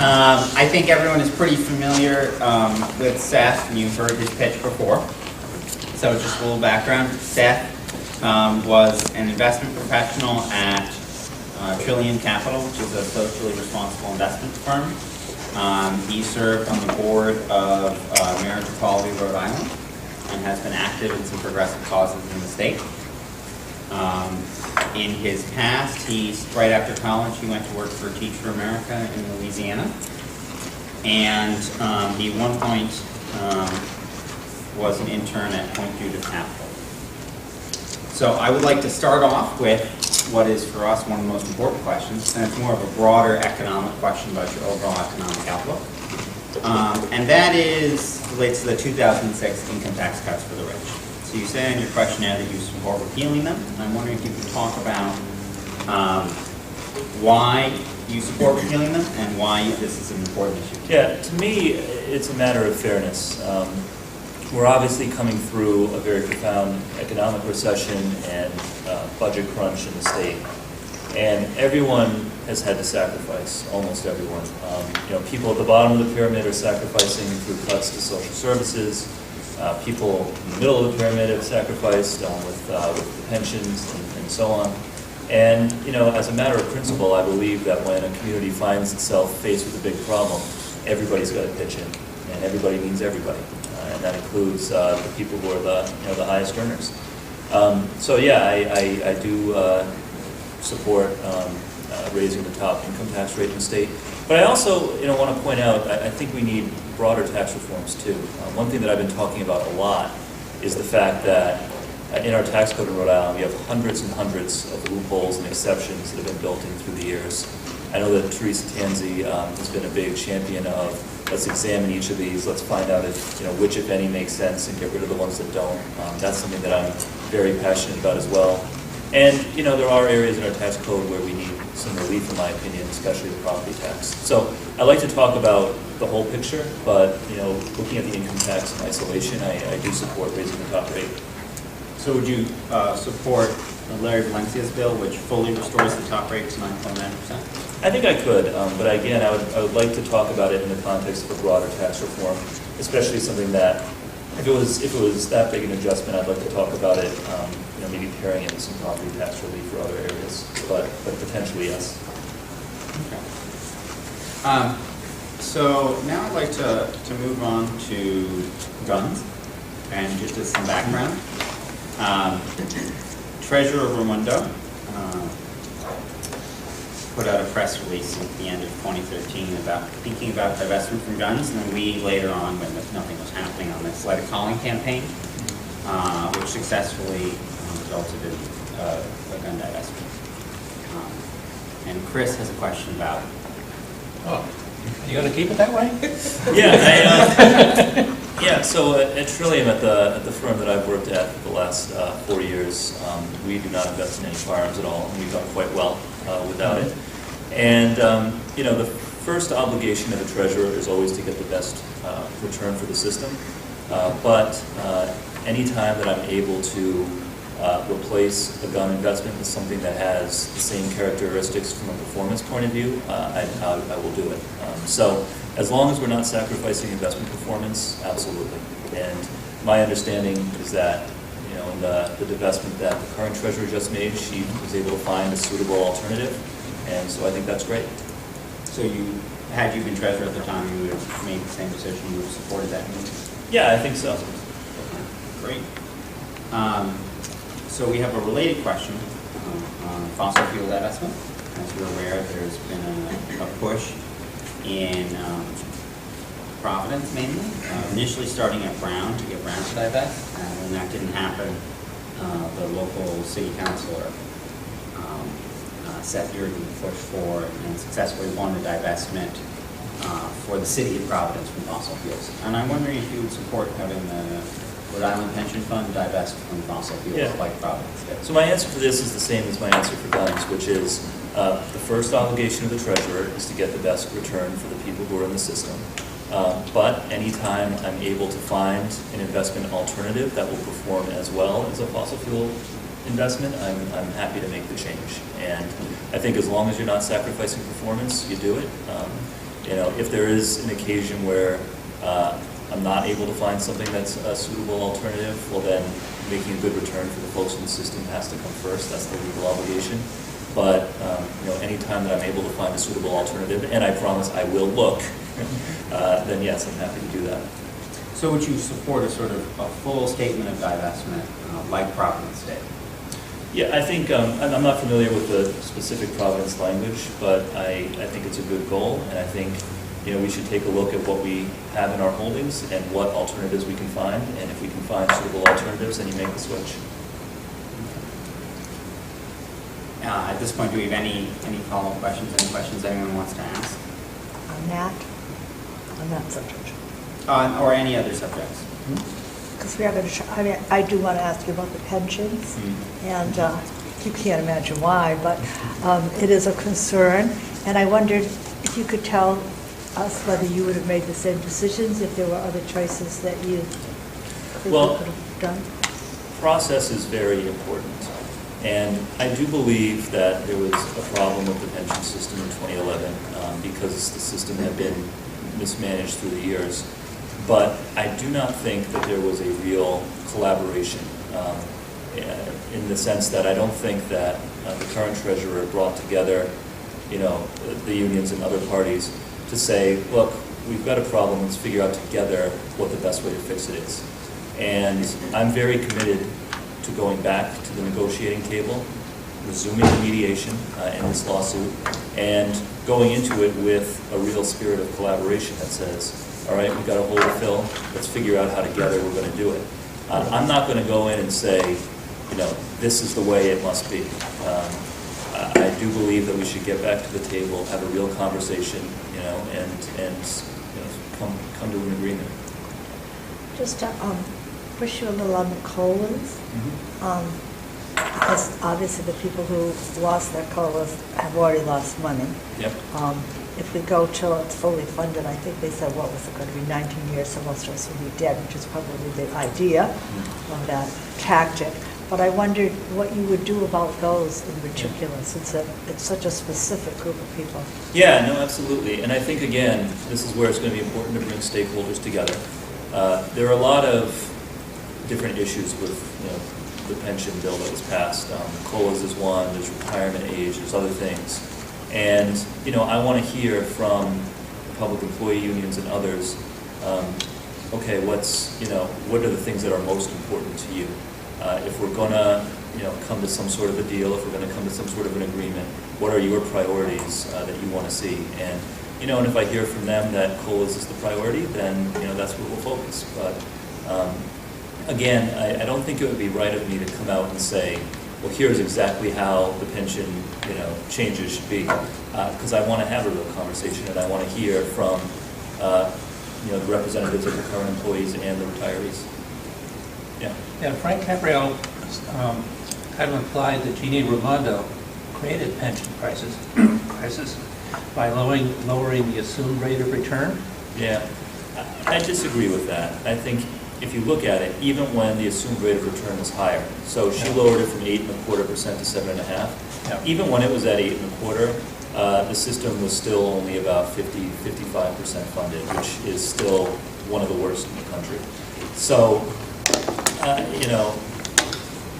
I think everyone is pretty familiar with Seth, and you've heard his pitch before. So just a little background. Seth was an investment professional at Trillion Capital, which is a socially responsible investment firm. He served on the board of Marriage Equality Rhode Island and has been active in some progressive causes in the state. In his past, right after college, he went to work for Teach for America in Louisiana. And he at one point was an intern at Point Judith Capital. So I would like to start off with what is for us one of the most important questions, and it's more of a broader economic question about your overall economic outlook. And that relates to the 2006 income tax cuts for the rich. So you say in your questionnaire that you support repealing them, and I'm wondering if you could talk about why you support repealing them and why this is an important issue. Yeah, to me, it's a matter of fairness. We're obviously coming through a very profound economic recession and budget crunch in the state. And everyone has had to sacrifice, almost everyone. People at the bottom of the pyramid are sacrificing through cuts to social services. People in the middle of the pyramid have sacrificed with pensions and so on. And, as a matter of principle, I believe that when a community finds itself faced with a big problem, everybody's got to pitch in. And everybody means everybody. And that includes the people who are the highest earners. So yeah, I do support raising the top income tax rate in the state. But I also want to point out, I think we need broader tax reforms too. One thing that I've been talking about a lot is the fact that in our tax code in Rhode Island, we have hundreds and hundreds of loopholes and exceptions that have been built in through the years. I know that Teresa Tanzi has been a big champion of, let's examine each of these, let's find out if, which, if any, make sense and get rid of the ones that don't. That's something that I'm very passionate about as well. And, there are areas in our tax code where we need some relief, in my opinion, especially the property tax. So I like to talk about the whole picture, but, looking at the income tax in isolation, I do support raising the top rate. So would you support Larry Valencia's bill, which fully restores the top rate to 9.9%? I think I could, but again, I would like to talk about it in the context of a broader tax reform, especially something that, if it was that big an adjustment, I'd like to talk about it, maybe pairing it with some property tax relief for other areas, but potentially yes. Okay. So now I'd like to move on to guns, and just as some background. Treasurer Raimondo put out a press release at the end of 2013 about thinking about divestment from guns, and then we later on, when nothing was happening on this, led a calling campaign, which successfully resulted in a gun divestment. And Chris has a question about it. Oh, you going to keep it that way? Yeah, yeah. So at Trillium, at the firm that I've worked at for the last 4 years, we do not invest in any firearms at all, and we've done quite well without it. And the first obligation of a treasurer is always to get the best return for the system. But anytime that I'm able to replace a gun investment with something that has the same characteristics from a performance point of view, I will do it. So as long as we're not sacrificing investment performance, absolutely. And my understanding is that in the divestment that the current treasurer just made, she was able to find a suitable alternative, and so I think that's great. So had you been treasurer at the time, you would have made the same decision, you would have supported that move? Yeah, I think so. Okay. Great. So we have a related question on fossil fuel divestment. As you're aware, there's been a push in Providence mainly, initially starting at Brown to get Brown to divest, and when that didn't happen, the local city councilor, Seth pushed for and successfully won the divestment for the city of Providence from fossil fuels. And I'm wondering if you would support having the Rhode Island Pension Fund divest from fossil fuels like Providence did. So my answer to this is the same as my answer for guns, which is the first obligation of the treasurer is to get the best return for the people who are in the system. But anytime I'm able to find an investment alternative that will perform as well as a fossil fuel investment, I'm happy to make the change. And I think as long as you're not sacrificing performance, you do it. If there is an occasion where I'm not able to find something that's a suitable alternative, well then making a good return for the folks in the system has to come first. That's the legal obligation. But anytime that I'm able to find a suitable alternative, and I promise I will look, then yes, I'm happy to do that. So would you support a sort of a full statement of divestment, like Providence did? Yeah, I think, I'm not familiar with the specific Providence language, but I think it's a good goal, and I think, we should take a look at what we have in our holdings and what alternatives we can find, and if we can find suitable alternatives, then you make the switch. At this point, do we have any follow-up questions, any questions anyone wants to ask? On that subject. Or any other subjects? Because we are going to, I do want to ask you about the pensions, and you can't imagine why, but it is a concern, and I wondered if you could tell us whether you would have made the same decisions if there were other choices that you think you could have done. Process is very important. And I do believe that there was a problem with the pension system in 2011 because the system had been mismanaged through the years. But I do not think that there was a real collaboration in the sense that I don't think that the current treasurer brought together, the unions and other parties to say, look, we've got a problem, let's figure out together what the best way to fix it is. And I'm very committed to going back to the negotiating table, resuming the mediation in this lawsuit, and going into it with a real spirit of collaboration that says, all right, we've got a hole to fill, let's figure out how together we're going to do it. I'm not going to go in and say, this is the way it must be. I do believe that we should get back to the table, have a real conversation, and come to an agreement. Just to push you a little on the COLAs, because obviously the people who lost their COLAs have already lost money. Yep. If we go till it's fully funded, I think they said, what was it going to be, 19 years, so most of us will be dead, which is probably the idea of that tactic. But I wondered what you would do about those in particular, since it's such a specific group of people. Yeah, no, absolutely. And I think, again, this is where it's going to be important to bring stakeholders together. There are a lot of different issues with the pension bill that was passed. COLAs is one, there's retirement age, there's other things. And I want to hear from the public employee unions and others, okay, what are the things that are most important to you? If we're going to come to some sort of a deal, if we're going to come to some sort of an agreement, what are your priorities that you want to see? And and if I hear from them that COLAs is the priority, then that's where we'll focus. But again, I don't think it would be right of me to come out and say, well, here's exactly how the pension changes should be, because I want to have a real conversation and I want to hear from the representatives of the current employees and the retirees. Yeah. Yeah, Frank Caprio kind of implied that Jeannie Raimondo created pension crisis by lowering the assumed rate of return. Yeah, I disagree with that. I think if you look at it, even when the assumed rate of return was higher, so she lowered it from 8.25% to 7.5%. Yeah. Even when it was at 8.25%, the system was still only about 55% funded, which is still one of the worst in the country. So,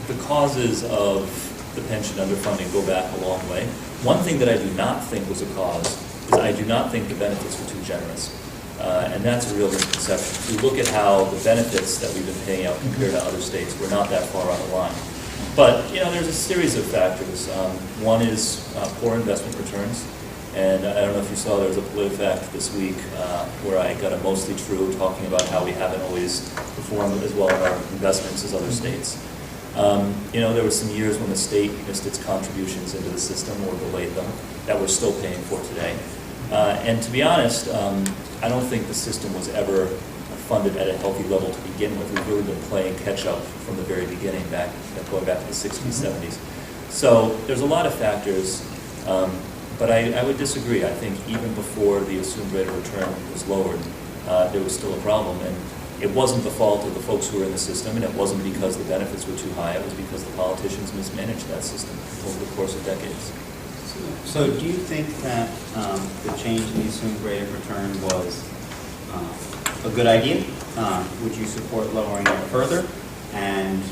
the causes of the pension underfunding go back a long way. One thing that I do not think was a cause is I do not think the benefits were too generous. And that's a real misconception. If you look at how the benefits that we've been paying out compared to other states, we're not that far out of line. But, there's a series of factors. One is poor investment returns. And I don't know if you saw, there was a PolitiFact this week where I got a mostly true talking about how we haven't always performed as well in our investments as other states. There were some years when the state missed its contributions into the system or delayed them that we're still paying for today. And to be honest, I don't think the system was ever funded at a healthy level to begin with. We've really been playing catch-up from the very beginning, going back to the 60s, 70s. So there's a lot of factors, but I would disagree. I think even before the assumed rate of return was lowered, there was still a problem. And it wasn't the fault of the folks who were in the system, and it wasn't because the benefits were too high. It was because the politicians mismanaged that system over the course of decades. So do you think that the change in the assumed rate of return was a good idea. Would you support lowering it further? And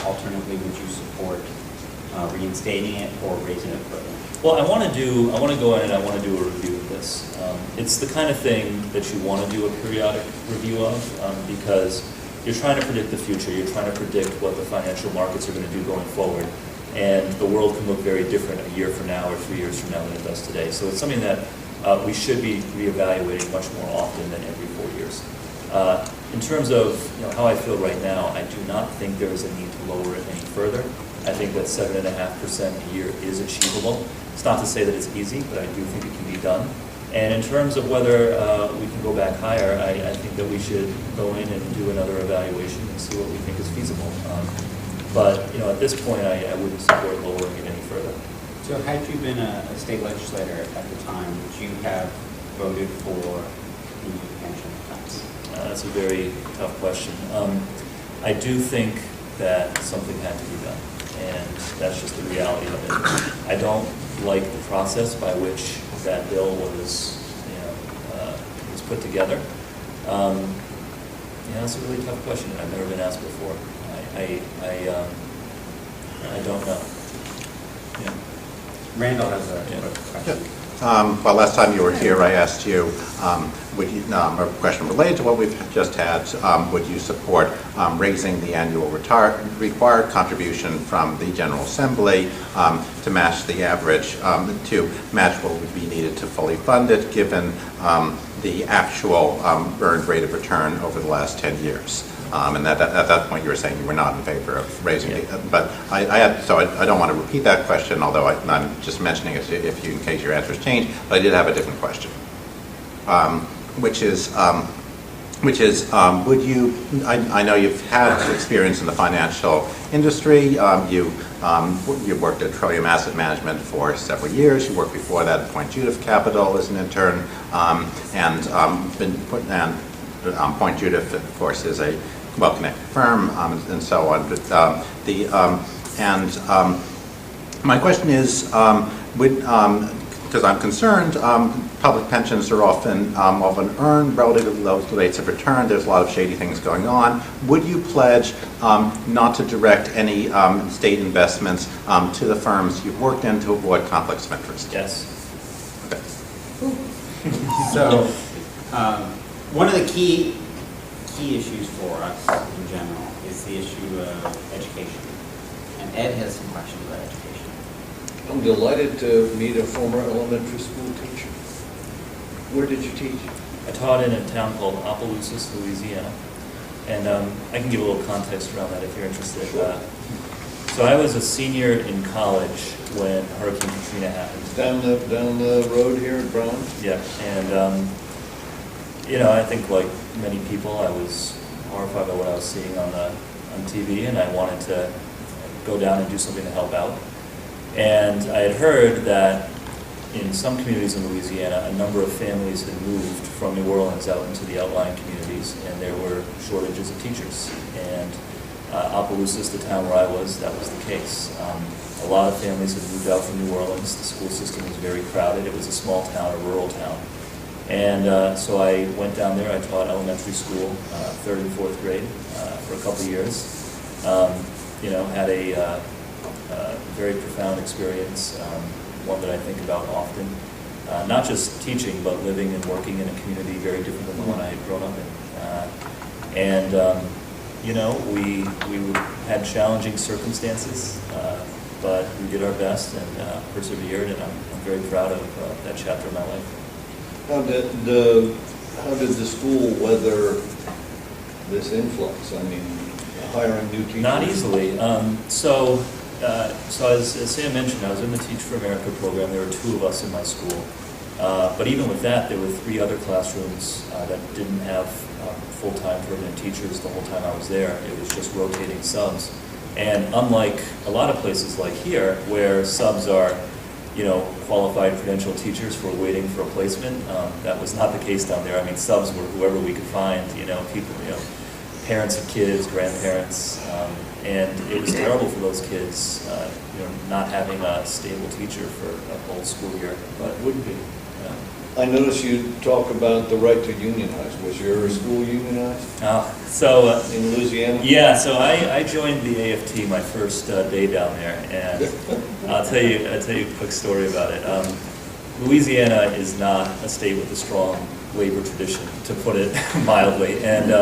alternatively, would you support reinstating it or raising it further? Well, I want to go in and I want to do a review of this. It's the kind of thing that you want to do a periodic review of because you're trying to predict the future. You're trying to predict what the financial markets are going to do going forward. And the world can look very different a year from now or 3 years from now than it does today. So it's something that we should be reevaluating much more often than every 4 years. In terms of how I feel right now, I do not think there is a need to lower it any further. I think that 7.5% a year is achievable. It's not to say that it's easy, but I do think it can be done. And in terms of whether we can go back higher, I think that we should go in and do another evaluation and see what we think is feasible. But at this point, I wouldn't support lowering it any further. So had you been a state legislator at the time, would you have voted for the pension cuts? That's a very tough question. I do think that something had to be done, and that's just the reality of it. I don't like the process by which that bill was put together. That's a really tough question. I've never been asked before. I don't know. Yeah. Randall has a question. Well, last time you were here, I asked you, would you, a question related to what we've just had, would you support raising the annual required contribution from the General Assembly to match the average, to match what would be needed to fully fund it, given the actual earned rate of return over the last 10 years? And at that point, you were saying you were not in favor of raising it. But I don't want to repeat that question, although I'm just mentioning it in case your answers change. But I did have a different question, which is, would you? I know you've had experience in the financial industry. You worked at Trillium Asset Management for several years. You worked before that at Point Judith Capital as an intern, Point Judith, of course, is a well-connected firm, and so on. But my question is, because I'm concerned, public pensions are often earned relatively low rates of return. There's a lot of shady things going on. Would you pledge not to direct any state investments to the firms you've worked in to avoid conflicts of interest? Yes. Okay. So, one of the key issues for us in general is the issue of education. And Ed has some questions about education. I'm delighted to meet a former elementary school teacher. Where did you teach? I taught in a town called Opelousas, Louisiana. And I can give a little context around that if you're interested. Sure. So I was a senior in college when Hurricane Katrina happened. Down the road here at Brown? Yeah, and I think like many people, I was horrified by what I was seeing on TV, and I wanted to go down and do something to help out. And I had heard that in some communities in Louisiana, a number of families had moved from New Orleans out into the outlying communities, and there were shortages of teachers. And Opelousas, the town where I was, that was the case. A lot of families had moved out from New Orleans. The school system was very crowded. It was a small town, a rural town. And so I went down there. I taught elementary school, 3rd and 4th grade, for a couple of years. Had a very profound experience, one that I think about often. Not just teaching, but living and working in a community very different than the one I had grown up in. We had challenging circumstances, but we did our best and persevered, and I'm very proud of that chapter of my life. How did the school weather this influx? I mean, hiring new teachers? Not easily. So as Sam mentioned, I was in the Teach for America program. There were 2 of us in my school. But even with that, there were 3 other classrooms that didn't have full-time permanent teachers the whole time I was there. It was just rotating subs. And unlike a lot of places like here, where subs are qualified credentialed teachers who are waiting for a placement, that was not the case down there. I mean, subs were whoever we could find, people, parents of kids, grandparents, and it was terrible for those kids, not having a stable teacher for a whole school year. But it would be. I noticed you talk about the right to unionize. Was your school unionized So, in Louisiana? yeah, so I joined the AFT my first day down there, and I'll tell you a quick story about it. Louisiana is not a state with a strong labor tradition, to put it mildly, and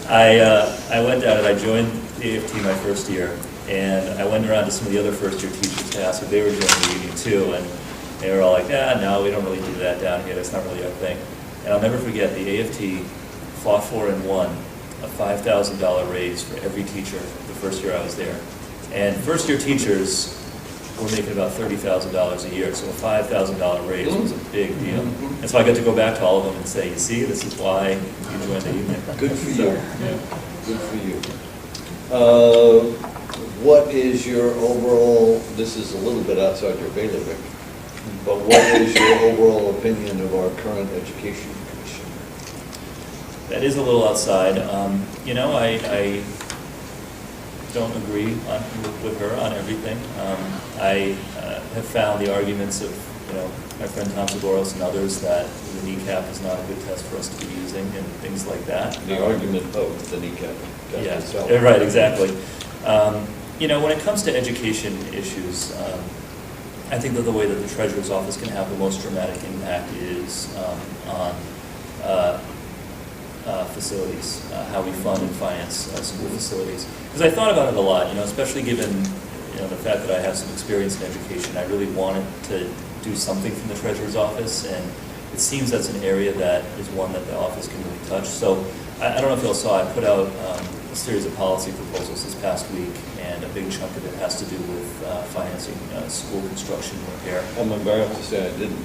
I went down and I joined the AFT my first year, and I went around to some of the other first-year teachers to ask if they were joining the union too, and they were all like, no, we don't really do that down here, that's not really our thing. And I'll never forget, the AFT fought for and won a $5,000 raise for every teacher the first year I was there. And first-year teachers were making about $30,000 a year, so a $5,000 raise was a big deal. And so I got to go back to all of them and say, you see, this is why you joined the union. Good for you. Yeah. Good for you. What is your overall, this is a little bit outside your bailiwick, but what is your overall opinion of our current education commission? That is a little outside. I don't agree with her on everything. I have found the arguments of, my friend Tom Zagoros and others that the kneecap is not a good test for us to be using and things like that. The argument of the kneecap test Yeah, itself. right, exactly. When it comes to education issues, I think that the way that the Treasurer's Office can have the most dramatic impact is on facilities, how we fund and finance school facilities. Because I thought about it a lot, especially given the fact that I have some experience in education. I really wanted to do something from the Treasurer's Office, and it seems that's an area that is one that the office can really touch. So I don't know if you all saw, I put out a series of policy proposals this past week, and a big chunk of it has to do with financing school construction and repair. I'm embarrassed to say I didn't,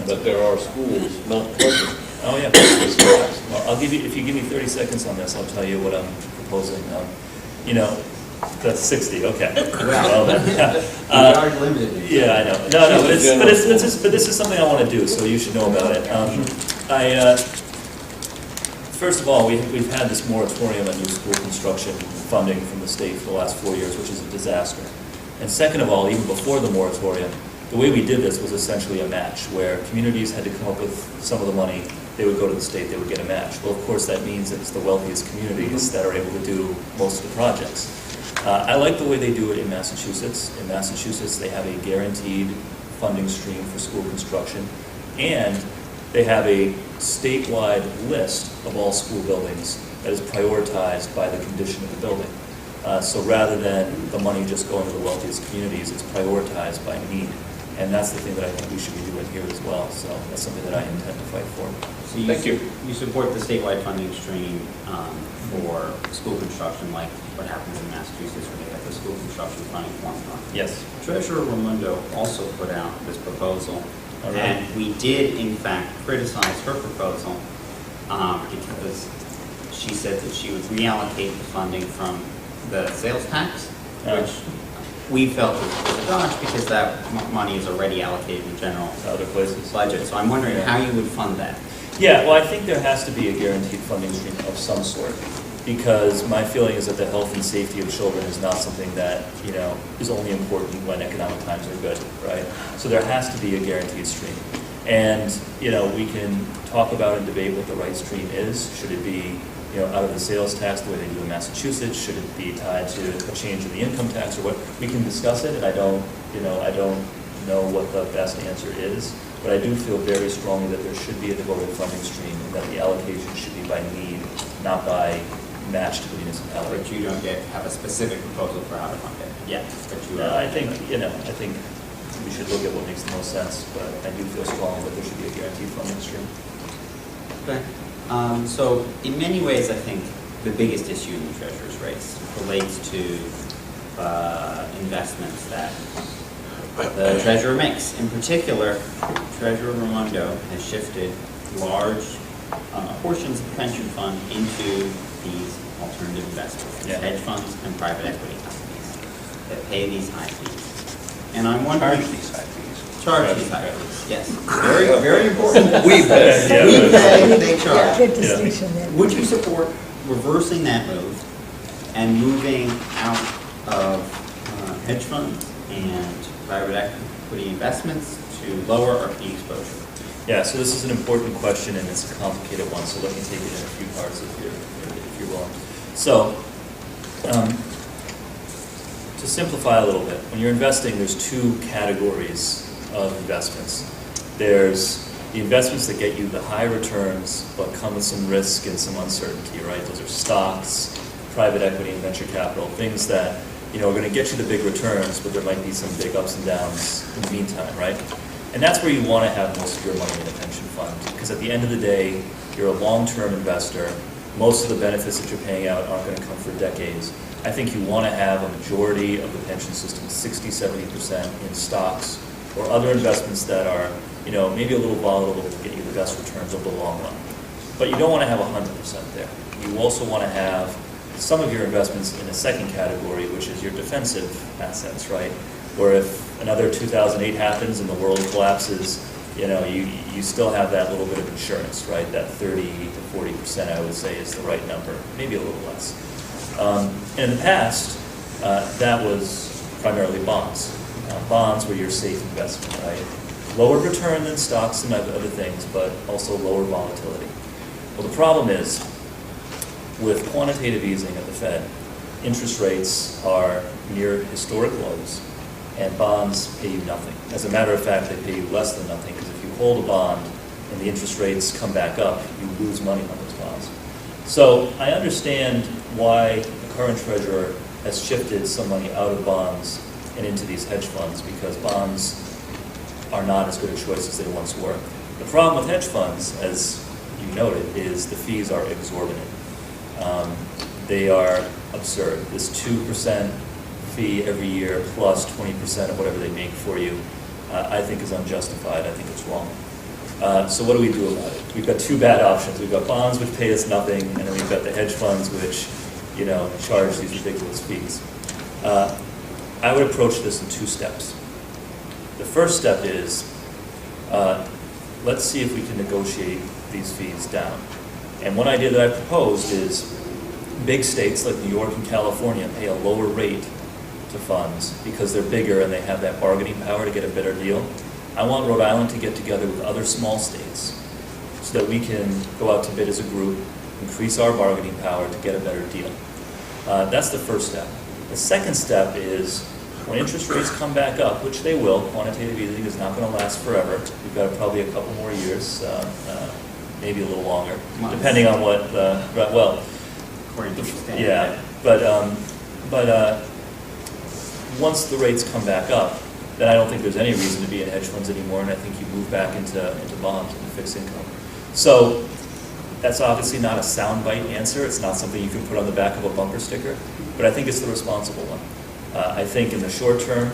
but there are schools, Mount Pleasant. Oh, yeah. Well, if you give me 30 seconds on this, I'll tell you what I'm proposing. That's 60, okay. Well, We are limited. yeah, I know. No, but this is something I want to do, so you should know about it. First of all, we've had this moratorium on new school construction funding from the state for the last 4 years, which is a disaster. And second of all, even before the moratorium, the way we did this was essentially a match, where communities had to come up with some of the money, they would go to the state, they would get a match. Well, of course, that means that it's the wealthiest communities that are able to do most of the projects. I like the way they do it in Massachusetts. In Massachusetts, they have a guaranteed funding stream for school construction, and they have a statewide list of all school buildings that is prioritized by the condition of the building. So rather than the money just going to the wealthiest communities, it's prioritized by need. And that's the thing that I think we should be doing here as well. So that's something that I intend to fight for. So Thank you. You support the statewide funding stream for school construction, like what happens in Massachusetts where they have the school construction funding formula. Yes. Treasurer Raimondo also put out this proposal, All right. and we did in fact criticize her proposal because she said that she would reallocate the funding from the sales tax, which we felt was a dodge because that money is already allocated in general Other places. budget. So I'm wondering how you would fund that. Yeah, well, I think there has to be a guaranteed funding stream of some sort, because my feeling is that the health and safety of children is not something that, is only important when economic times are good, right? So there has to be a guaranteed stream. And, we can talk about and debate what the right stream is. Should it be, out of the sales tax the way they do in Massachusetts? Should it be tied to a change in the income tax or what? We can discuss it, and I don't know what the best answer is. But I do feel very strongly that there should be a devoted funding stream, and that the allocation should be by need, not by match to the municipality. But you don't have a specific proposal for how to fund it yet. But you I think we should look at what makes the most sense, but I do feel strongly that there should be a guaranteed funding stream. Okay. So in many ways, I think the biggest issue in the Treasurer's race relates to investments that the Treasurer makes. In particular, Treasurer Raimondo has shifted large portions of the pension fund into these alternative investments, Yeah. hedge funds and private equity companies that pay these high fees. And I'm wondering... Charge these high fees. Charge these high fees, yes. Very, very important. We pay. Yeah, We but- pay, they Yeah, charge. good distinction there. Would you support reversing that move and moving out of hedge funds and private equity investments to lower our fee exposure? Yeah, so this is an important question, and it's a complicated one, so let me take it in a few parts if you're willing. So, to simplify a little bit, when you're investing, there's two categories of investments. There's the investments that get you the high returns, but come with some risk and some uncertainty, right? Those are stocks, private equity, and venture capital, things that, you know, are going to get you the big returns, but there might be some big ups and downs in the meantime, right? And that's where you want to have most of your money in a pension fund, because at the end of the day, you're a long-term investor. Most of the benefits that you're paying out aren't going to come for decades. I think you want to have a majority of the pension system, 60-70%, in stocks or other investments that are, you know, maybe a little volatile to get you the best returns over the long run. But you don't want to have 100% there. You also want to have some of your investments in a second category, which is your defensive assets, right? Where if another 2008 happens and the world collapses, you know, you still have that little bit of insurance, right? That 30 to 40%, I would say, is the right number, maybe a little less. In the past, that was primarily bonds. Bonds were your safe investment, right? Lower return than stocks and other things, but also lower volatility. Well, the problem is, with quantitative easing at the Fed, interest rates are near historic lows, and bonds pay you nothing. As a matter of fact, they pay you less than nothing, because if you hold a bond and the interest rates come back up, you lose money on those bonds. So I understand why the current treasurer has shifted some money out of bonds and into these hedge funds, because bonds are not as good a choice as they once were. The problem with hedge funds, as you noted, is the fees are exorbitant. They are absurd. This 2% fee every year plus 20% of whatever they make for you, I think is unjustified. I think it's wrong. So what do we do about it? We've got two bad options. We've got bonds, which pay us nothing, and then we've got the hedge funds, which, you know, charge these ridiculous fees. I would approach this in two steps. The first step is, let's see if we can negotiate these fees down. And one idea that I proposed is big states like New York and California pay a lower rate to funds because they're bigger and they have that bargaining power to get a better deal. I want Rhode Island to get together with other small states so that we can go out to bid as a group, increase our bargaining power to get a better deal. That's the first step. The second step is when interest rates come back up, which they will. Quantitative easing is not going to last forever. We've got probably a couple more years, maybe a little longer, depending on what, well, according to the standard. yeah, but once the rates come back up, then I don't think there's any reason to be in hedge funds anymore, and I think you move back into bonds and fixed income. So that's obviously not a soundbite answer. It's not something you can put on the back of a bumper sticker, but I think it's the responsible one. I think in the short term,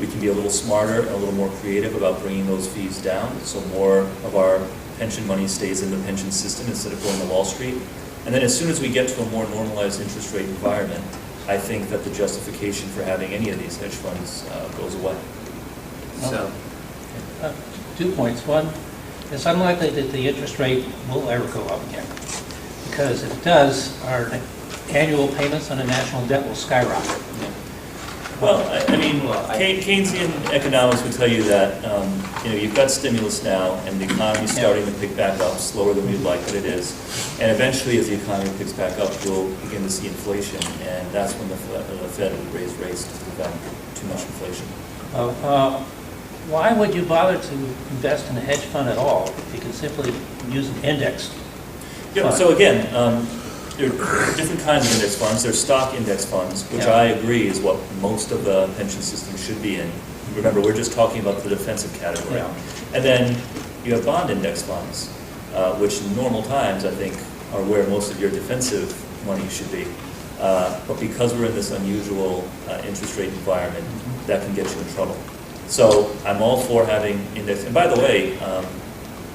we can be a little smarter and a little more creative about bringing those fees down, so more of our pension money stays in the pension system instead of going to Wall Street. And then as soon as we get to a more normalized interest rate environment, I think that the justification for having any of these hedge funds goes away. So, 2 points. One, it's unlikely that the interest rate will ever go up again, because if it does, our annual payments on the national debt will skyrocket. Well, I mean, Keynesian economics would tell you that, you know, you've got stimulus now, and the economy's starting to pick back up, slower than we'd like, but it is. And eventually, as the economy picks back up, you'll begin to see inflation, and that's when the Fed would raise rates to prevent too much inflation. Why would you bother to invest in a hedge fund at all if you can simply use an index? Yeah, so again, there are different kinds of index funds. There's stock index funds, which I agree is what most of the pension system should be in. Remember, we're just talking about the defensive category. Yeah. And then you have bond index funds, which in normal times, I think, are where most of your defensive money should be. But because we're in this unusual interest rate environment, that can get you in trouble. So I'm all for having index. And by the way,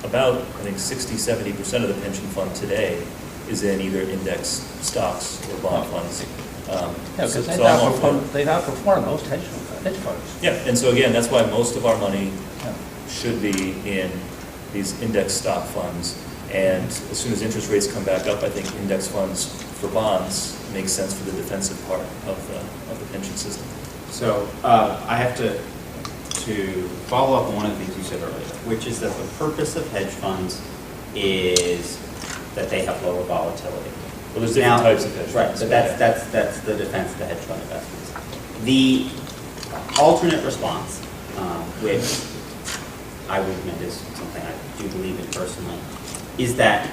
about, I think, 60-70% of the pension fund today is in either index stocks or bond funds. Because so I'm all for it. they've outperformed most hedge funds. Yeah, and so again, that's why most of our money should be in these index stock funds. And as soon as interest rates come back up, I think index funds for bonds make sense for the defensive part of the pension system. So I have to to follow up on one of the things you said earlier, which is that the purpose of hedge funds is that they have lower volatility. Well, there's different types of hedge Right, funds. but that's the defense of the hedge fund investments. The alternate response, which I would admit is something I do believe in personally, is that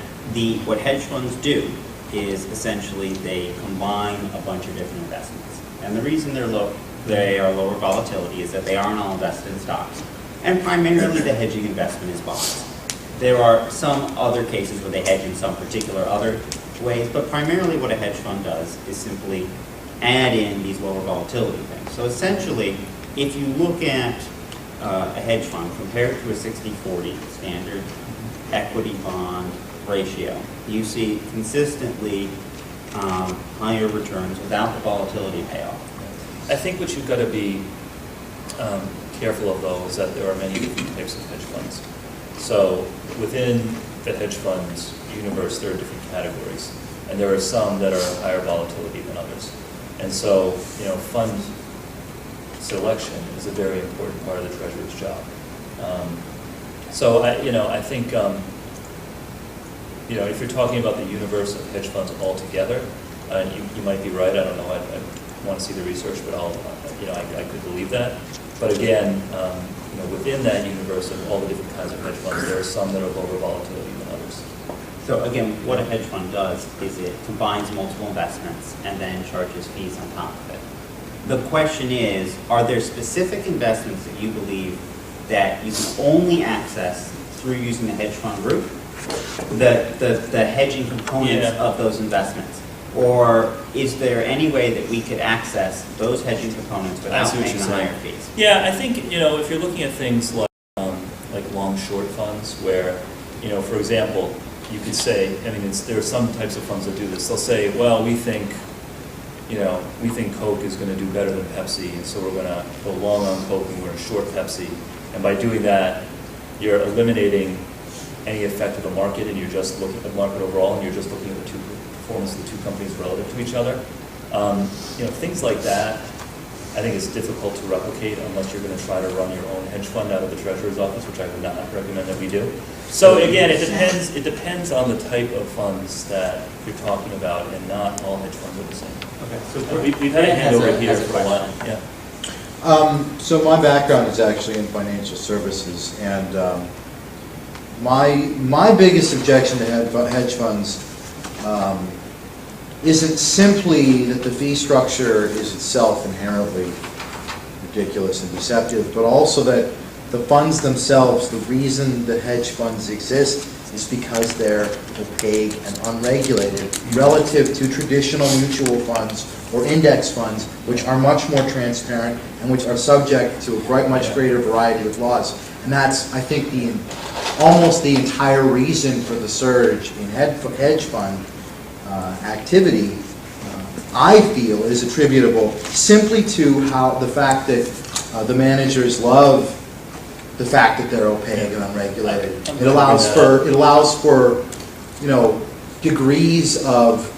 what hedge funds do is essentially they combine a bunch of different investments. And the reason they are lower volatility is that they aren't all invested in stocks. And primarily the hedging investment is bonds. There are some other cases where they hedge in some particular other ways, but primarily what a hedge fund does is simply add in these lower volatility things. So essentially, if you look at a hedge fund compared to a 60-40 standard equity bond ratio, you see consistently higher returns without the volatility payoff. I think what you've got to be careful of, though, is that there are many different types of hedge funds. So within the hedge funds universe, there are different categories, and there are some that are higher volatility than others. And so, fund selection is a very important part of the treasurer's job. So I think, if you're talking about the universe of hedge funds altogether, you might be right. I don't know. I want to see the research, but I could believe that. But again, within that universe of all the different kinds of hedge funds, there are some that are lower volatility than others. So again, what a hedge fund does is it combines multiple investments and then charges fees on top of it. The question is, are there specific investments that you believe that you can only access through using the hedge fund route? The hedging components of those investments? Or is there any way that we could access those hedging components without paying the higher fees? Yeah, I think, if you're looking at things like long-short funds where, for example, you could say, there are some types of funds that do this. They'll say, well, we think Coke is going to do better than Pepsi, and so we're going to go long on Coke and we're going to short Pepsi. And by doing that, you're eliminating any effect of the market, and you're just looking at the market overall, and you're just looking at the performance of the two companies relative to each other. Things like that, I think it's difficult to replicate unless you're going to try to run your own hedge fund out of the treasurer's office, which I would not recommend that we do. So again, it depends on the type of funds that you're talking about, and not all hedge funds are the same. Okay. So We've had a hand over here for a while. Yeah. So my background is actually in financial services, and my biggest objection to hedge funds isn't simply that the fee structure is itself inherently ridiculous and deceptive, but also that the funds themselves, the reason that hedge funds exist is because they're opaque and unregulated relative to traditional mutual funds or index funds, which are much more transparent and which are subject to a much greater variety of laws. And that's, I think, almost the entire reason for the surge in hedge fund activity, I feel, is attributable simply to the fact that the managers love the fact that they're opaque and unregulated. It allows for degrees of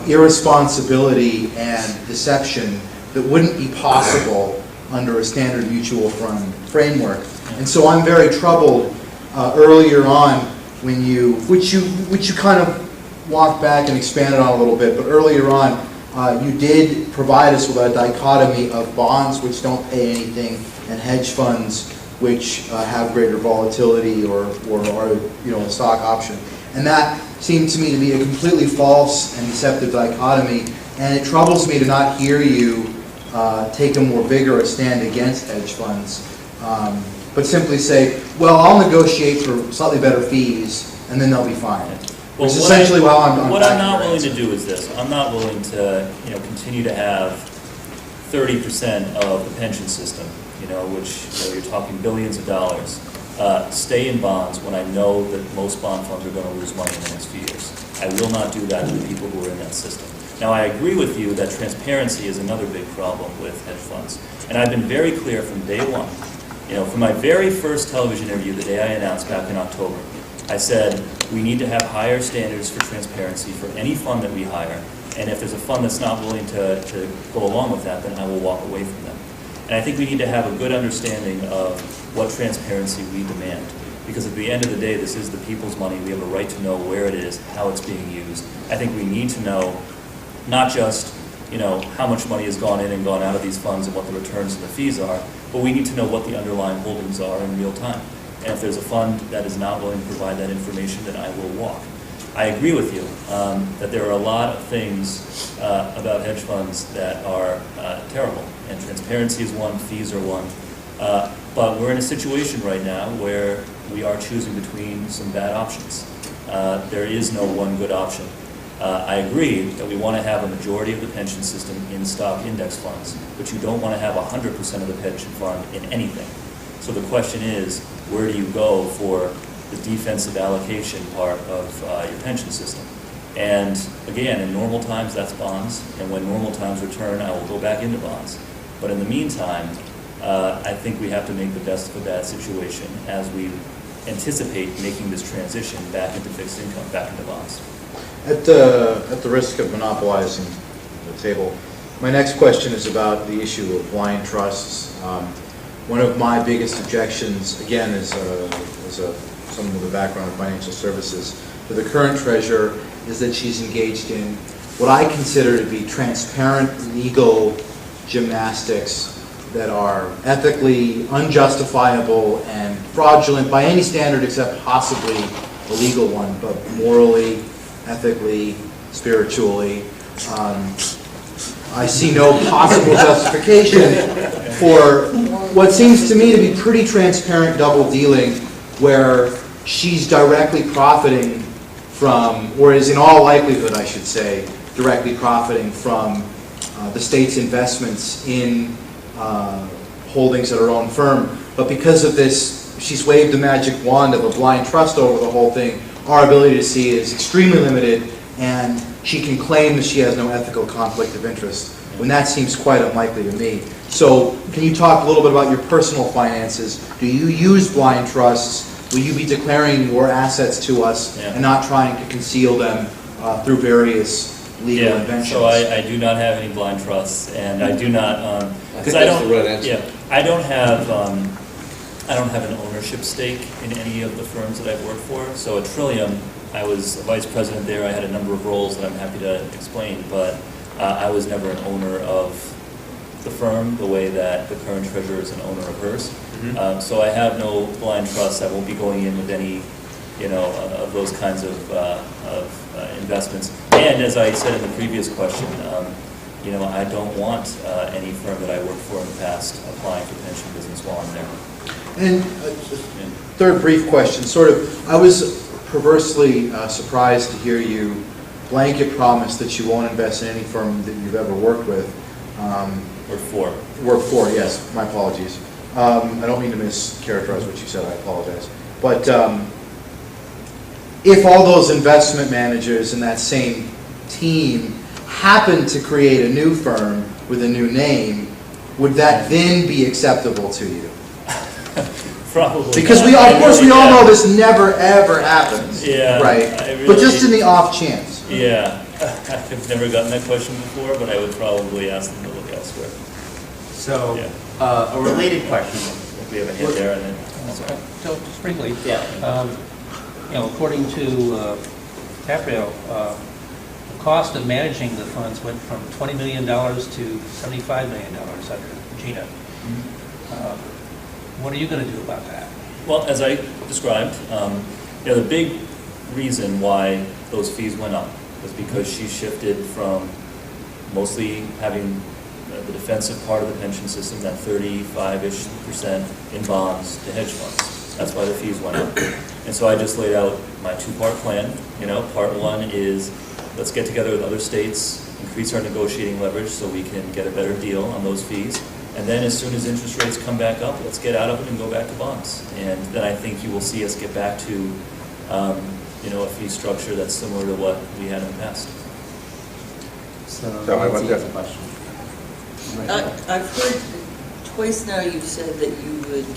irresponsibility and deception that wouldn't be possible under a standard mutual fund framework. And so I'm very troubled earlier on when which you kind of walked back and expanded on a little bit, but earlier on you did provide us with a dichotomy of bonds which don't pay anything and hedge funds which have greater volatility or a stock option. And that seemed to me to be a completely false and deceptive dichotomy, and it troubles me to not hear you take a more vigorous stand against hedge funds, but simply say, well, I'll negotiate for slightly better fees and then they'll be fine. Well, Which is essentially how I'm what I'm not willing to do is this. I'm not willing to continue to have 30% of the pension system, which you're talking billions of dollars, stay in bonds when I know that most bond funds are going to lose money in the next few years. I will not do that to the people who are in that system. Now, I agree with you that transparency is another big problem with hedge funds. And I've been very clear from day one. From my very first television interview, the day I announced back in October, I said, we need to have higher standards for transparency for any fund that we hire. And if there's a fund that's not willing to go along with that, then I will walk away from them. And I think we need to have a good understanding of what transparency we demand. Because at the end of the day, this is the people's money. We have a right to know where it is, how it's being used. I think we need to know not just, how much money has gone in and gone out of these funds and what the returns and the fees are, but we need to know what the underlying holdings are in real time. And if there's a fund that is not willing to provide that information, then I will walk. I agree with you that there are a lot of things about hedge funds that are terrible, and transparency is one, fees are one. But we're in a situation right now where we are choosing between some bad options. There is no one good option. I agree that we want to have a majority of the pension system in stock index funds, but you don't want to have 100% of the pension fund in anything. So the question is, where do you go for the defensive allocation part of your pension system? And again, in normal times, that's bonds, and when normal times return, I will go back into bonds. But in the meantime, I think we have to make the best of a bad situation as we anticipate making this transition back into fixed income, back into bonds. At the risk of monopolizing the table, my next question is about the issue of blind trusts. One of my biggest objections, again, as someone with a background in financial services, to the current treasurer is that she's engaged in what I consider to be transparent legal gymnastics that are ethically unjustifiable and fraudulent by any standard except possibly a legal one, but morally, ethically, spiritually. I see no possible justification for what seems to me to be pretty transparent double dealing, where she's directly profiting from, or is in all likelihood, I should say, directly profiting from the state's investments in holdings at her own firm. But because of this, she's waved the magic wand of a blind trust over the whole thing. Our ability to see is extremely limited, and she can claim that she has no ethical conflict of interest, when that seems quite unlikely to me. So can you talk a little bit about your personal finances? Do you use blind trusts? Will you be declaring your assets to us and not trying to conceal them through various legal inventions? So I do not have any blind trusts, and I do not. I think that's the right answer. Yeah, I don't have an ownership stake in any of the firms that I've worked for. So at Trillium, I was a vice president there. I had a number of roles that I'm happy to explain, but I was never an owner of the firm the way that the current treasurer is an owner of hers. Mm-hmm. So I have no blind trusts. I won't be going in with any, of those kinds of investments. And as I said in the previous question, I don't want any firm that I worked for in the past applying for pension business while I'm there. And third brief question, I was perversely surprised to hear you blanket promise that you won't invest in any firm that you've ever worked with. Worked for, yes, my apologies. I don't mean to mischaracterize what you said, I apologize. But if all those investment managers in that same team happen to create a new firm with a new name, would that then be acceptable to you? Probably. Because we all know this never ever happens. Yeah. Right. But just in the off chance. Yeah. I've never gotten that question before, but I would probably ask them to look elsewhere. So, a related question. If we have a hand there, and then. So, just briefly, Yeah. According to DiCaprio, the cost of managing the funds went from $20 million to $75 million under Gina. What are you going to do about that? Well, as I described, the big reason why those fees went up was because she shifted from mostly having the defensive part of the pension system, that 35-ish% in bonds, to hedge funds. That's why the fees went up. And so I just laid out my two-part plan. Part one is let's get together with other states, increase our negotiating leverage so we can get a better deal on those fees. And then as soon as interest rates come back up, let's get out of it and go back to bonds. And then I think you will see us get back to, a fee structure that's similar to what we had in the past. So I Nancy want has to- a question. I've heard twice now you've said that you would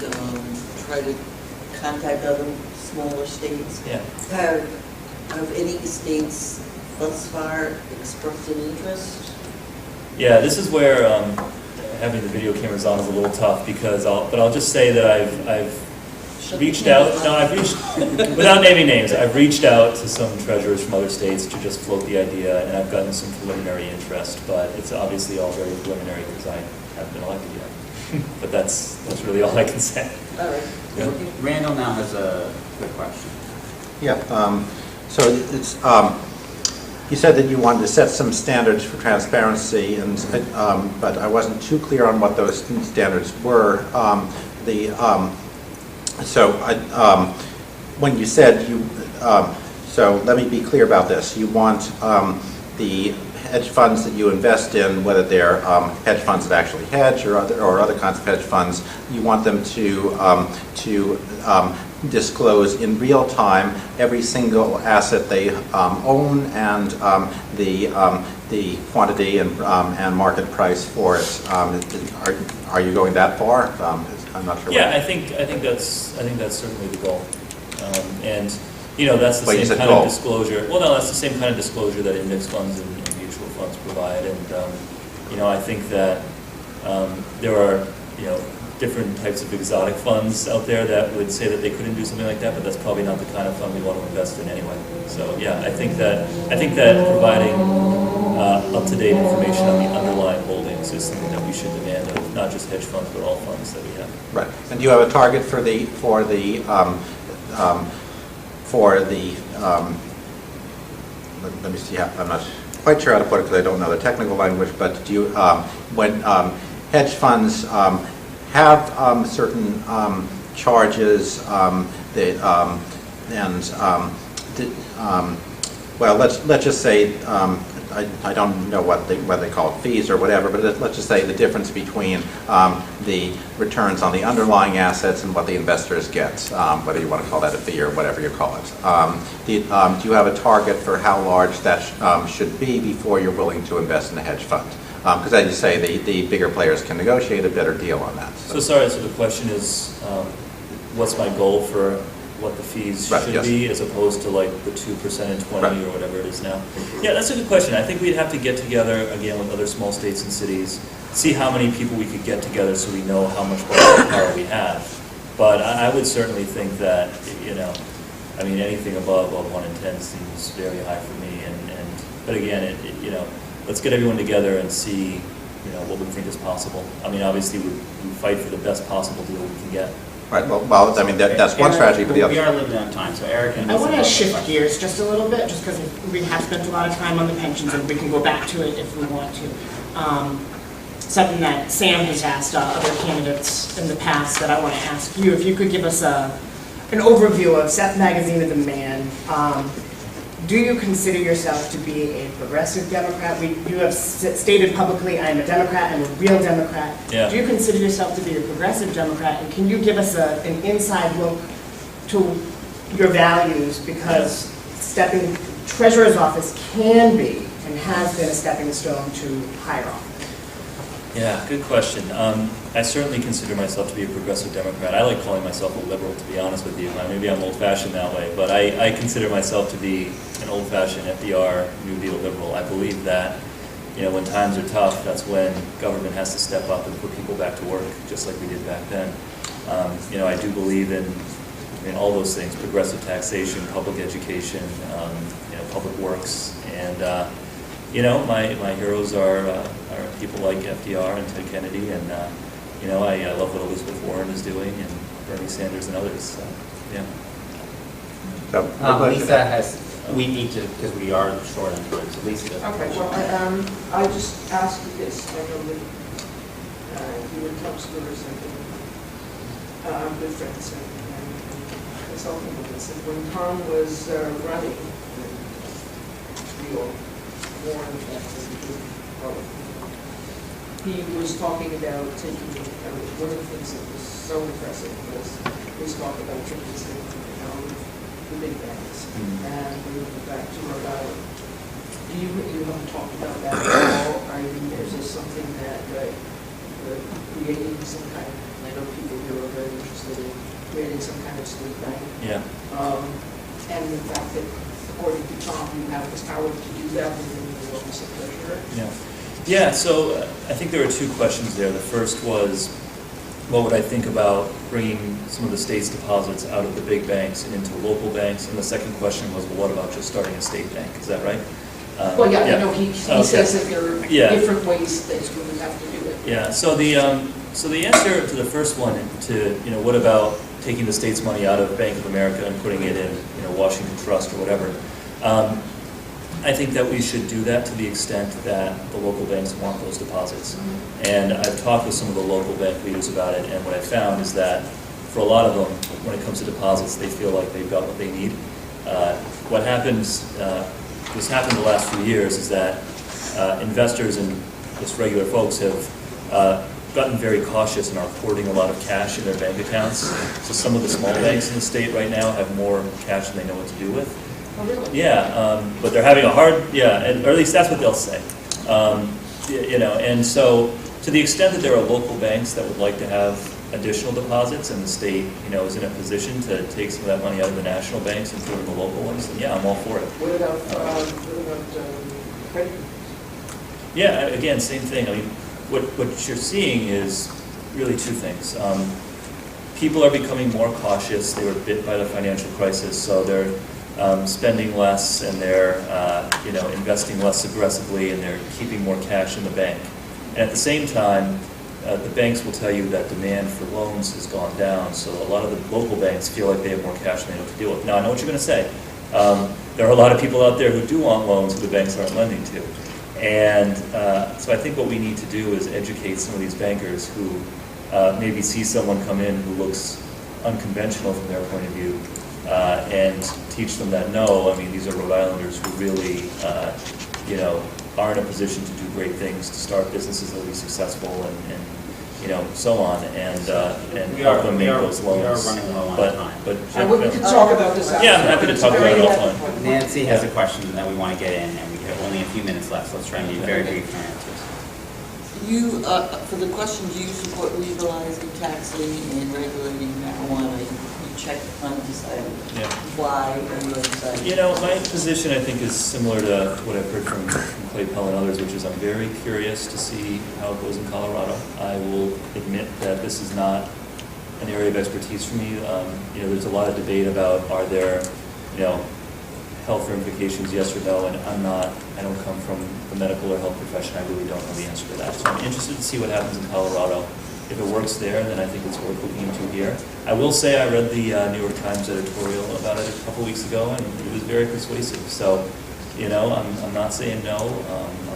try to contact other smaller states. Yeah. Have any states thus far expressed an interest? Yeah, this is where, having the video cameras on is a little tough because I'll just say that I've reached out, without naming names, I've reached out to some treasurers from other states to just float the idea, and I've gotten some preliminary interest, but it's obviously all very preliminary because I haven't been elected yet. But that's really all I can say. All right. Yeah. Randall now has a quick question. Yeah, so it's, you said that you wanted to set some standards for transparency, and but I wasn't too clear on what those standards were. When you said you, so let me be clear about this. You want the hedge funds that you invest in, whether they're hedge funds that actually hedge or other kinds of hedge funds, you want them to disclose in real time every single asset they own and the quantity and market price for it. Are you going that far? I'm not sure. Yeah, I think that's certainly the goal, and that's the Wait, same kind goal. of disclosure. Well, no, that's the same kind of disclosure that index funds and mutual funds provide, and I think that there are different types of exotic funds out there that would say that they couldn't do something like that, but that's probably not the kind of fund we want to invest in anyway. So yeah, I think that providing up-to-date information on the underlying holdings is something that we should demand of not just hedge funds but all funds that we have. Right. And do you have a target for the let me see. I'm not quite sure how to put it because I don't know the technical language. But do you when hedge funds have certain charges well, let's just say I don't know what they call it, fees or whatever, but let's just say the difference between the returns on the underlying assets and what the investors get, whether you want to call that a fee or whatever you call it. Do you have a target for how large that should be before you're willing to invest in a hedge fund? Because as you say, the bigger players can negotiate a better deal on that. So the question is, what's my goal for what the fees should be as opposed to like the 2% and 20 or whatever it is now? Yeah, that's a good question. I think we'd have to get together again with other small states and cities, see how many people we could get together so we know how much power we have. But I would certainly think that, anything above 1 in 10 seems very high for me. But again, let's get everyone together and see, what we think is possible. I mean, obviously we fight for the best possible deal we can get. Right. Well, that's one strategy, but the other. We are limited on time, so Eric and I want to shift gears just a little bit, just because we have spent a lot of time on the pensions, and we can go back to it if we want to. Something that Sam has asked other candidates in the past that I want to ask you, if you could give us an overview of Seth Magaziner, the man. Do you consider yourself to be a progressive Democrat? You have stated publicly, I am a Democrat, I'm a real Democrat. Yeah. Do you consider yourself to be a progressive Democrat? And can you give us an inside look to your values? Because Treasurer's office can be and has been a stepping stone to higher office. Yeah, good question. I certainly consider myself to be a progressive Democrat. I like calling myself a liberal, to be honest with you. Maybe I'm old-fashioned that way, but I consider myself to be an old-fashioned FDR, New Deal liberal. I believe that, when times are tough, that's when government has to step up and put people back to work, just like we did back then. I do believe in all those things: progressive taxation, public education, public works, and my heroes are people like FDR and Ted Kennedy, and I love what Elizabeth Warren is doing, and Bernie Sanders and others. So, yeah. Lisa has. We need to, because we are short on time. So Lisa does. Okay. Well, I just asked you this. I know that you were counselors and good friends and consulting with us. And when Tom was running, Warren, he was talking about taking, one of the things that was so impressive was his talk about taking the big banks and moving back to Rhode Island. You haven't talked about that at all? I mean, is this something that creating some kind of, I know people here are very interested in creating some kind of state bank. Yeah. And the fact that, according to Tom, you have this power to do that within the office of treasurer. Yeah. Yeah, so I think there were two questions there. The first was, what would I think about bringing some of the state's deposits out of the big banks and into local banks? And the second question was, well, what about just starting a state bank? Is that right? Well, yeah, I know he Okay. says that there are Yeah. different ways that you would have to do it. Yeah, so the answer to the first one, to, what about taking the state's money out of Bank of America and putting it in, Washington Trust or whatever, I think that we should do that to the extent that the local banks want those deposits. And I've talked with some of the local bank leaders about it, and what I found is that for a lot of them, when it comes to deposits, they feel like they've got what they need. What happens, what's happened the last few years is that investors and just regular folks have gotten very cautious and are hoarding a lot of cash in their bank accounts. So some of the small banks in the state right now have more cash than they know what to do with. Oh, really? Yeah, but they're having a hard, or at least that's what they'll say. And so to the extent that there are local banks that would like to have additional deposits and the state, is in a position to take some of that money out of the national banks and put it in the local ones, then yeah, I'm all for it. What about credit? Yeah, again, same thing. I mean, what you're seeing is really two things. People are becoming more cautious. They were bit by the financial crisis, so they're spending less and they're investing less aggressively and they're keeping more cash in the bank. And at the same time, the banks will tell you that demand for loans has gone down, so a lot of the local banks feel like they have more cash than they know what to deal with. Now, I know what you're going to say. There are a lot of people out there who do want loans who the banks aren't lending to. And so I think what we need to do is educate some of these bankers who maybe see someone come in who looks unconventional from their point of view, and teach them that no, I mean, these are Rhode Islanders who really, are in a position to do great things, to start businesses that will be successful, and so on, and help them make those loans. We are running low on time. But We can talk about this after. yeah, I'm happy to talk about it offline. Nancy has a question that we want to get in, and we have only a few minutes left, so let's try and be very brief in our answers. You, for the questions, you support legalizing, taxing, and regulating marijuana. You checked undecided. Yeah. Why are you undecided? My position, I think, is similar to what I've heard from Clay Pell and others, which is I'm very curious to see how it goes in Colorado. I will admit that this is not an area of expertise for me. There's a lot of debate about are there, health ramifications, yes or no, and I don't come from the medical or health profession. I really don't know the answer to that. So I'm interested to see what happens in Colorado. If it works there, then I think it's worth looking into here. I will say I read the New York Times editorial about it a couple weeks ago, and it was very persuasive. So, I'm not saying no.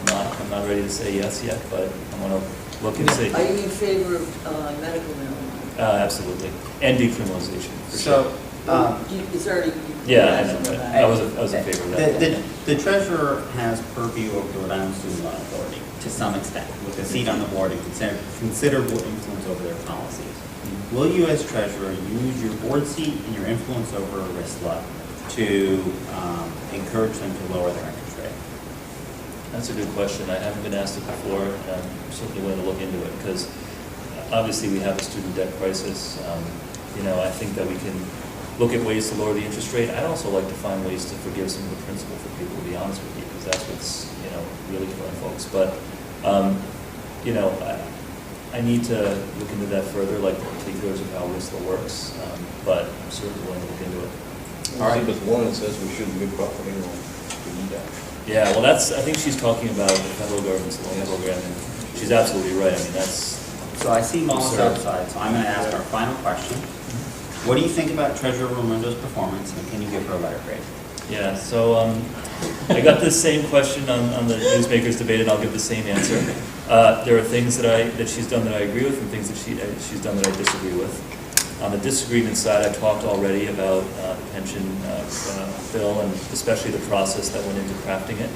I'm not ready to say yes yet, but I'm going to look and see. Are you in favor of medical marijuana? Absolutely, and decriminalization. For So, sure. It's already. Yeah, I was in favor of that. The treasurer has purview over the Rhode Island Student Loan Authority to some extent, with a seat on the board and considerable influence over their policies. Will you, as treasurer, use your board seat and your influence over RISLA to encourage them to lower their interest rate? That's a good question. I haven't been asked it before, and I'm certainly willing to look into it, because obviously we have a student debt crisis. I think that we can look at ways to lower the interest rate. I'd also like to find ways to forgive some of the principal for people, to be honest with you, because that's what's, really killing folks. But, I need to look into that further, like the particulars of how RISLA works, but I'm certainly willing to look into it. All right, but one that says we shouldn't give property loan to do that. Yeah, well, I think she's talking about the federal government's loan program, and she's absolutely right. I mean, that's... So I see Mollis absurd. outside, so I'm going to ask our final question. What do you think about Treasurer Raimondo's performance, and can you give her a letter grade? Yeah, so I got this same question on the newsmakers debate, and I'll give the same answer. There are things that she's done that I agree with, and things that she's done that I disagree with. On the disagreement side, I talked already about the pension bill, and especially the process that went into crafting it.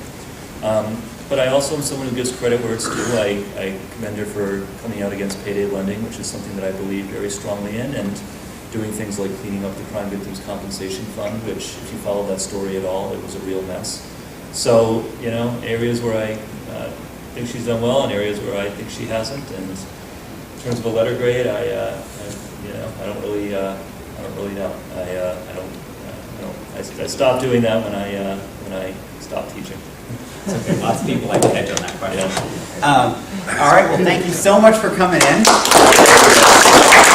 But I also am someone who gives credit where it's due. I commend her for coming out against payday lending, which is something that I believe very strongly in, and doing things like cleaning up the Crime Victims Compensation Fund, which, if you follow that story at all, it was a real mess. So, areas where I think she's done well, and areas where I think she hasn't. And in terms of a letter grade, I don't really know. I stopped doing that when I stopped teaching. Lots of people like to hedge on that question. Yeah. All right, well, thank you so much for coming in.